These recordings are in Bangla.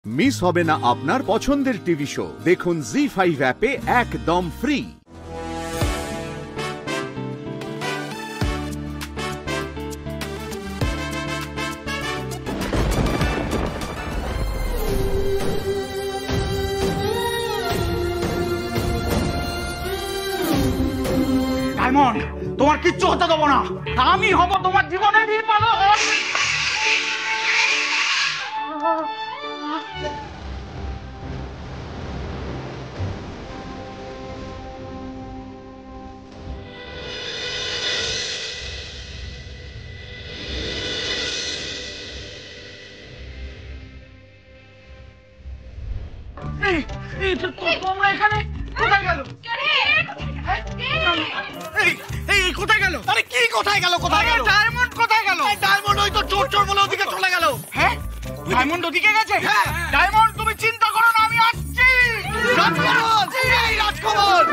মিস হবে না আপনার পছন্দের টিভি শো। দেখুন জি5 অ্যাপে একদম ফ্রি। ডায়মন্ড, তোমার কিচ্ছু হতে দেবো না। আমি হব তোমার জীবনের নির্মাতা। তোমরা এখানে কোথায় গেল? কোথায় গেল? আরে কি কোথায় গেল? কোথায় গেল? ডায়মন্ড কোথায় গেল? ডায়মন্ড ওই তো চোর চোর বলে ওদিকে চলে গেল। হ্যাঁ, ডায়মন্ড ওদিকে গেছে। হ্যাঁ, ডায়মন্ড তুমি চিন্তা করো না, আমি আসছি। রাজকুমার, এই রাজকুমার।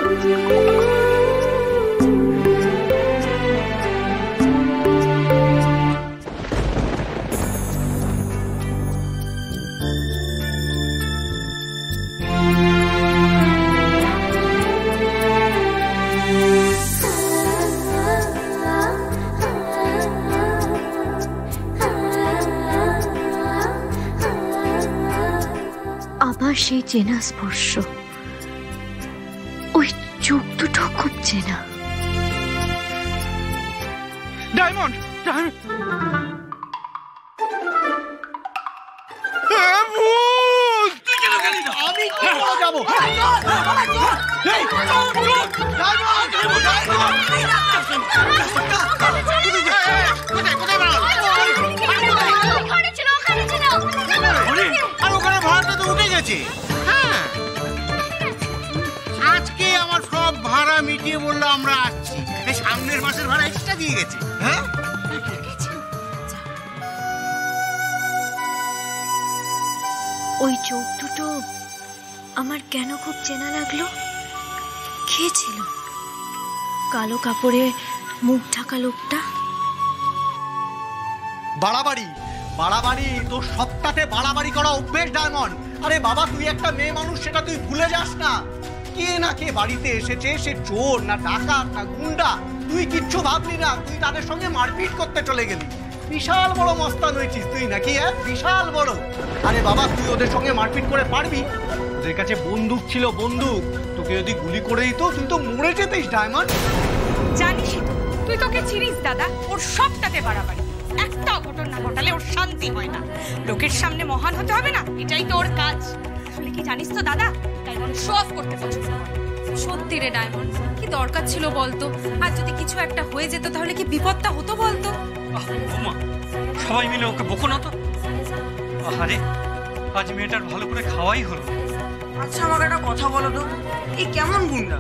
আবার সেই চেনা স্পর্শ, ওই চোখ দুটো খুব চেনা। ডায়মন্ড, আমি যাবো। আজকে আমার সব ভাড়া মিটিয়ে বললো আমরা আসছি। সামনের মাসের ভাড়া এক্সট্রা দিয়ে গেছে। হ্যাঁ, ওই চোখ দুটো আমার কেন খুব চেনা লাগলো। কে ছিল কালো কাপড়ে মুখ ঢাকা লোকটা? বাড়াবাড়ি বাড়াবাড়ি, তোর সবটাতে বাড়াবাড়ি করা অভ্যেস ডায়মন্ড। আরে বাবা, তুই একটা মেয়ে মানুষ, সেটা তুই ভুলে যাস না। কে না কে বাড়িতে এসেছে, সে চোর না ডাকাত না গুন্ডা, তুই কিচ্ছু ভাবলি না। তুই তাদের সঙ্গে মারপিট করতে চলে গেলি। বিশাল বড় মস্তান হয়েছিস তুই নাকি? হ্যাঁ, বিশাল বড়। আরে বাবা, তুই ওদের সঙ্গে মারপিট করে পারবি? ওদের কাছে বন্দুক ছিল, বন্দুক। তোকে যদি গুলি করে দিত তুই তো মরে যেতিস ডায়মন্ড। জানিস তুই তোকে চিনিস দাদা, ওর সবটাতে বাড়াবাড়ি। একটা অঘটন না ঘটালে ওর শান্তি হয় না। লোকের সামনে মহান হতে হবে না, এটাই তো ওর কাজ। আসলে কি জানিস তো দাদা, ডায়মন্ড শো অফ করতে পছন্দ করে। সত্যি রে ডায়মন্ড, কি দরকার ছিল বলতো? আর যদি কিছু একটা হয়ে যেত তাহলে কি বিপদটা হতো বলতো? সবাই মিলে ওকে বকো না তো। আরে আজ মেয়েটার ভালো করে খাওয়াই হলো। আচ্ছা, আমাকে একটা কথা বলো তো, এই কেমন গুন্ডা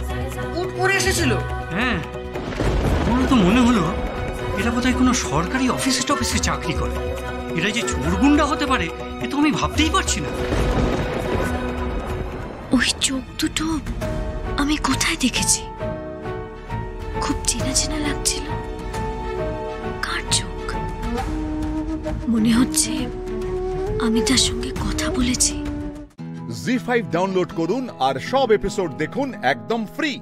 উট পরে এসেছিল? হ্যাঁ, আমার তো মনে হলো এরা বোধহয় কোনো সরকারি অফিসে চাকরি করে। এরা যে চোর গুন্ডা হতে পারে এ তো আমি ভাবতেই পারছি না। ওই চোখ দুটো আমি কোথায় দেখেছি? খুব চেনা চেনা লাগছিল। কার চোখ? মনে হচ্ছে আমি তার সঙ্গে কথা বলেছি। জি5 ডাউনলোড করুন আর সব এপিসোড দেখুন একদম ফ্রি।